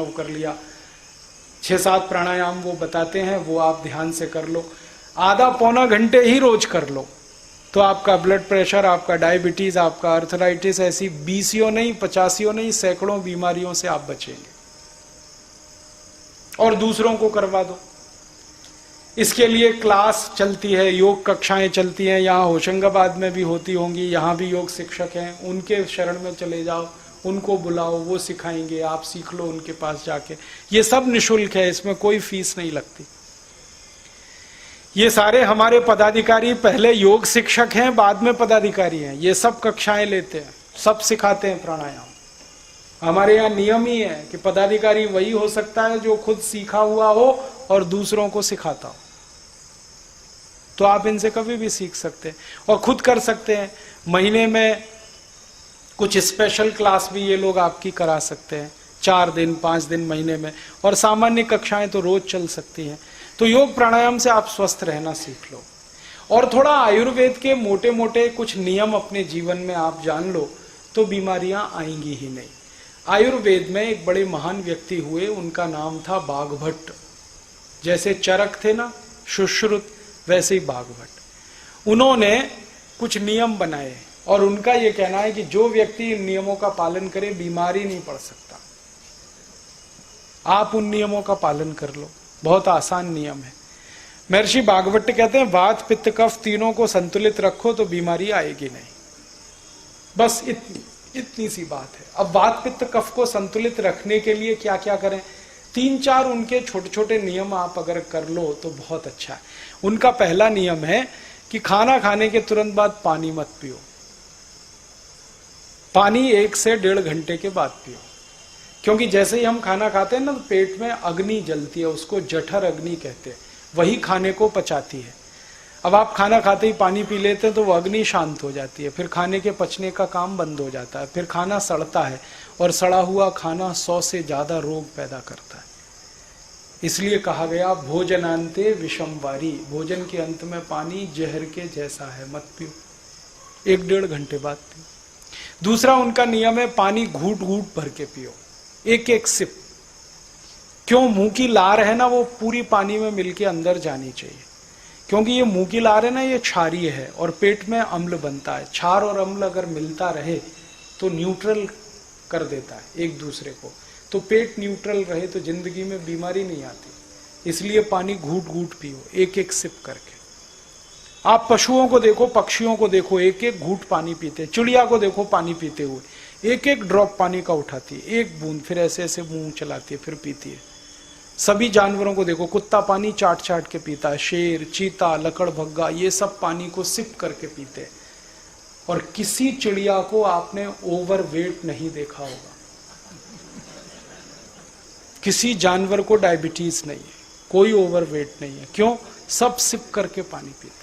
करना वो कर लिया। 6-7 प्राणायाम वो बताते हैं, वो आप ध्यान से कर लो। आधा पौना घंटे ही रोज कर लो तो आपका ब्लड प्रेशर, आपका डायबिटीज, आपका अर्थराइटिस, ऐसी 20 नहीं 50 नहीं सैकड़ों बीमारियों से आप बचेंगे। और दूसरों को करवा दो। इसके लिए क्लास चलती है, योग कक्षाएं चलती हैं, यहाँ होशंगाबाद में भी होती होंगी, यहाँ भी योग शिक्षक हैं, उनके शरण में चले जाओ, उनको बुलाओ, वो सिखाएंगे, आप सीख लो उनके पास जाके। ये सब निशुल्क है, इसमें कोई फीस नहीं लगती। ये सारे हमारे पदाधिकारी पहले योग शिक्षक हैं, बाद में पदाधिकारी हैं। ये सब कक्षाएं लेते हैं, सब सिखाते हैं प्राणायाम। हमारे यहाँ नियम ही है कि पदाधिकारी वही हो सकता है जो खुद सीखा हुआ हो और दूसरों को सिखाता हो। तो आप इनसे कभी भी सीख सकते हैं और खुद कर सकते हैं। महीने में कुछ स्पेशल क्लास भी ये लोग आपकी करा सकते हैं, 4 दिन 5 दिन महीने में, और सामान्य कक्षाएं तो रोज चल सकती हैं। तो योग प्राणायाम से आप स्वस्थ रहना सीख लो और थोड़ा आयुर्वेद के मोटे मोटे कुछ नियम अपने जीवन में आप जान लो तो बीमारियां आएंगी ही नहीं। आयुर्वेद में एक बड़े महान व्यक्ति हुए, उनका नाम था बाघभट्ट। जैसे चरक थे ना सुश्रुत, वैसे ही बाघभट्ट। उन्होंने कुछ नियम बनाए और उनका यह कहना है कि जो व्यक्ति इन नियमों का पालन करे बीमारी नहीं पड़ सकता। आप उन नियमों का पालन कर लो, बहुत आसान नियम है। महर्षि बाघभट्ट कहते हैं वात पित्त कफ तीनों को संतुलित रखो तो बीमारी आएगी नहीं। बस इतनी सी बात है। अब वात पित्त कफ को संतुलित रखने के लिए क्या क्या करें, 3-4 उनके छोटे छोटे नियम आप अगर कर लो तो बहुत अच्छा है। उनका पहला नियम है कि खाना खाने के तुरंत बाद पानी मत पियो। पानी 1 से 1.5 घंटे के बाद पियो, क्योंकि जैसे ही हम खाना खाते हैं ना तो पेट में अग्नि जलती है, उसको जठर अग्नि कहते हैं, वही खाने को पचाती है। अब आप खाना खाते ही पानी पी लेते हैं तो वो अग्नि शांत हो जाती है, फिर खाने के पचने का काम बंद हो जाता है, फिर खाना सड़ता है और सड़ा हुआ खाना 100 से ज्यादा रोग पैदा करता है। इसलिए कहा गया भोजनांते विषमवारी, भोजन के अंत में पानी जहर के जैसा है, मत पियो, 1-1.5 घंटे बाद पियो। दूसरा उनका नियम है पानी घूट घूट भर के पियो, 1-1 सिप। क्यों? मुंह की लार है ना वो पूरी पानी में मिलके अंदर जानी चाहिए, क्योंकि ये मुंह की लार है ना ये क्षारीय है और पेट में अम्ल बनता है। क्षार और अम्ल अगर मिलता रहे तो न्यूट्रल कर देता है एक दूसरे को, तो पेट न्यूट्रल रहे तो जिंदगी में बीमारी नहीं आती। इसलिए पानी घूट घूट पियो, 1-1 सिप करके। आप पशुओं को देखो, पक्षियों को देखो, 1-1 घूट पानी पीते। चिड़िया को देखो पानी पीते हुए, 1-1 ड्रॉप पानी का उठाती है, 1 बूंद, फिर ऐसे ऐसे मुंह चलाती है, फिर पीती है। सभी जानवरों को देखो, कुत्ता पानी चाट चाट के पीता है, शेर, चीता, लकड़भग्गा, ये सब पानी को सिप करके पीते हैं। और किसी चिड़िया को आपने ओवरवेट नहीं देखा होगा, किसी जानवर को डायबिटीज नहीं है, कोई ओवरवेट नहीं है। क्यों? सब सिप करके पानी पीते।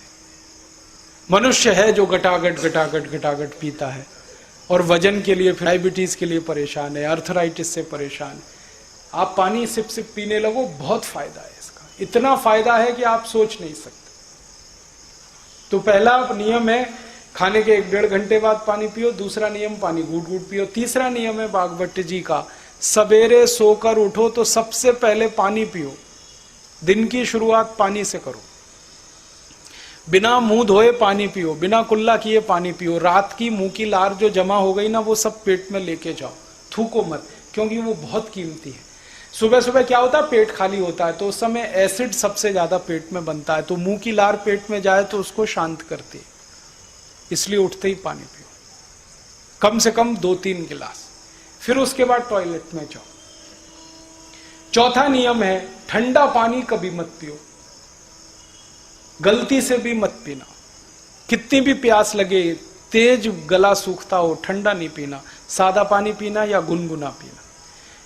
मनुष्य है जो गटागट गटागट गटागट पीता है और वजन के लिए, डायबिटीज के लिए परेशान है, अर्थराइटिस से परेशान है। आप पानी सिप सिप पीने लगो, बहुत फायदा है इसका, इतना फायदा है कि आप सोच नहीं सकते। तो पहला नियम है खाने के 1-1.5 घंटे बाद पानी पियो। दूसरा नियम पानी घूट घूट पियो। तीसरा नियम है बाघभट्ट जी का, सवेरे सोकर उठो तो सबसे पहले पानी पियो। दिन की शुरुआत पानी से करो, बिना मुंह धोए पानी पियो, बिना कुल्ला किए पानी पियो। रात की मुंह की लार जो जमा हो गई ना वो सब पेट में लेके जाओ, थूको मत, क्योंकि वो बहुत कीमती है। सुबह सुबह क्या होता है, पेट खाली होता है तो उस समय एसिड सबसे ज्यादा पेट में बनता है, तो मुंह की लार पेट में जाए तो उसको शांत करती है। इसलिए उठते ही पानी पियो, कम से कम 2-3 गिलास। फिर उसके बाद टॉयलेट में जाओ। चौथा नियम है ठंडा पानी कभी मत पियो, गलती से भी मत पीना। कितनी भी प्यास लगे, तेज गला सूखता हो, ठंडा नहीं पीना, सादा पानी पीना या गुनगुना पीना।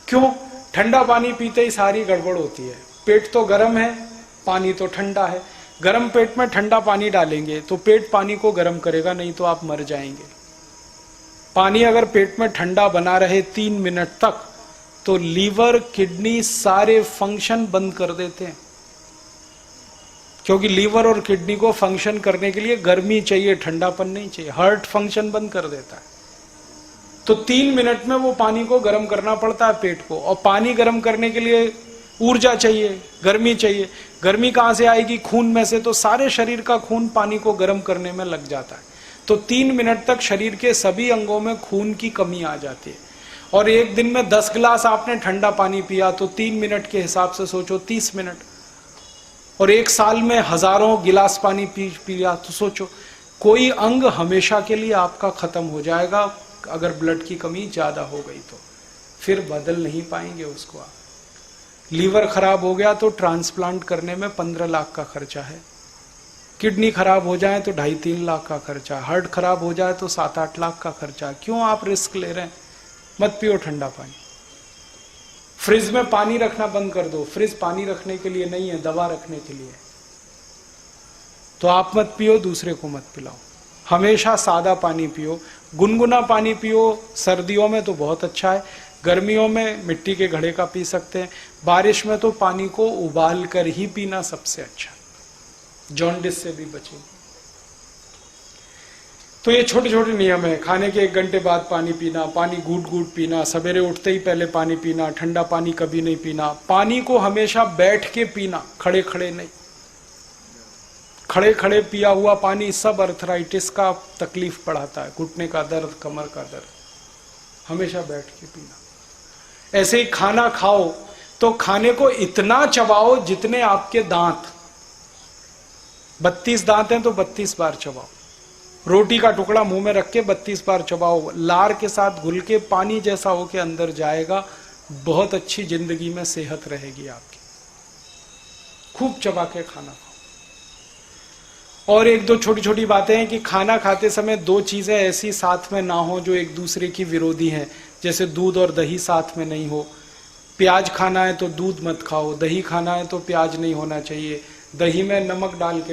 क्यों? ठंडा पानी पीते ही सारी गड़बड़ होती है। पेट तो गर्म है, पानी तो ठंडा है। गर्म पेट में ठंडा पानी डालेंगे तो पेट पानी को गर्म करेगा, नहीं तो आप मर जाएंगे। पानी अगर पेट में ठंडा बना रहे 3 मिनट तक तो लीवर, किडनी सारे फंक्शन बंद कर देते हैं, क्योंकि लीवर और किडनी को फंक्शन करने के लिए गर्मी चाहिए, ठंडापन नहीं चाहिए। हार्ट फंक्शन बंद कर देता है। तो 3 मिनट में वो पानी को गर्म करना पड़ता है पेट को। और पानी गर्म करने के लिए ऊर्जा चाहिए, गर्मी चाहिए। गर्मी कहां से आएगी? खून में से। तो सारे शरीर का खून पानी को गर्म करने में लग जाता है। तो 3 मिनट तक शरीर के सभी अंगों में खून की कमी आ जाती है। और एक दिन में 10 गिलास आपने ठंडा पानी पिया तो 3 मिनट के हिसाब से सोचो 30 मिनट। और एक साल में हजारों गिलास पानी पिया तो सोचो, कोई अंग हमेशा के लिए आपका खत्म हो जाएगा। अगर ब्लड की कमी ज्यादा हो गई तो फिर बदल नहीं पाएंगे उसको आप। लीवर खराब हो गया तो ट्रांसप्लांट करने में 15 लाख का खर्चा है। किडनी खराब हो जाए तो 2.5-3 लाख का खर्चा। हार्ट खराब हो जाए तो 7-8 लाख का खर्चा। क्यों आप रिस्क ले रहे हैं? मत पियो ठंडा पानी। फ्रिज में पानी रखना बंद कर दो। फ्रिज पानी रखने के लिए नहीं है, दवा रखने के लिए। तो आप मत पियो, दूसरे को मत पिलाओ। हमेशा सादा पानी पियो, गुनगुना पानी पियो। सर्दियों में तो बहुत अच्छा है, गर्मियों में मिट्टी के घड़े का पी सकते हैं। बारिश में तो पानी को उबाल कर ही पीना सबसे अच्छा, जॉन्डिस से भी बचेगी। तो ये छोटे छोटे नियम है। खाने के 1 घंटे बाद पानी पीना, पानी घूट घूट पीना, सवेरे उठते ही पहले पानी पीना, ठंडा पानी कभी नहीं पीना। पानी को हमेशा बैठ के पीना, खड़े खड़े नहीं। खड़े खड़े पिया हुआ पानी सब अर्थराइटिस का तकलीफ बढ़ाता है, घुटने का दर्द, कमर का दर्द। हमेशा बैठ के पीना। ऐसे ही खाना खाओ तो खाने को इतना चबाओ जितने आपके दांत, 32 दांत हैं तो 32 बार चबाओ। रोटी का टुकड़ा मुंह में रख के 32 बार चबाओ। लार के साथ घुल के पानी जैसा होके अंदर जाएगा। बहुत अच्छी जिंदगी में सेहत रहेगी आपकी। खूब चबा के खाना खाओ। और 1-2 छोटी छोटी बातें हैं कि खाना खाते समय 2 चीजें ऐसी साथ में ना हो जो एक दूसरे की विरोधी हैं। जैसे दूध और दही साथ में नहीं हो। प्याज खाना है तो दूध मत खाओ, दही खाना है तो प्याज नहीं होना चाहिए। दही में नमक डाल के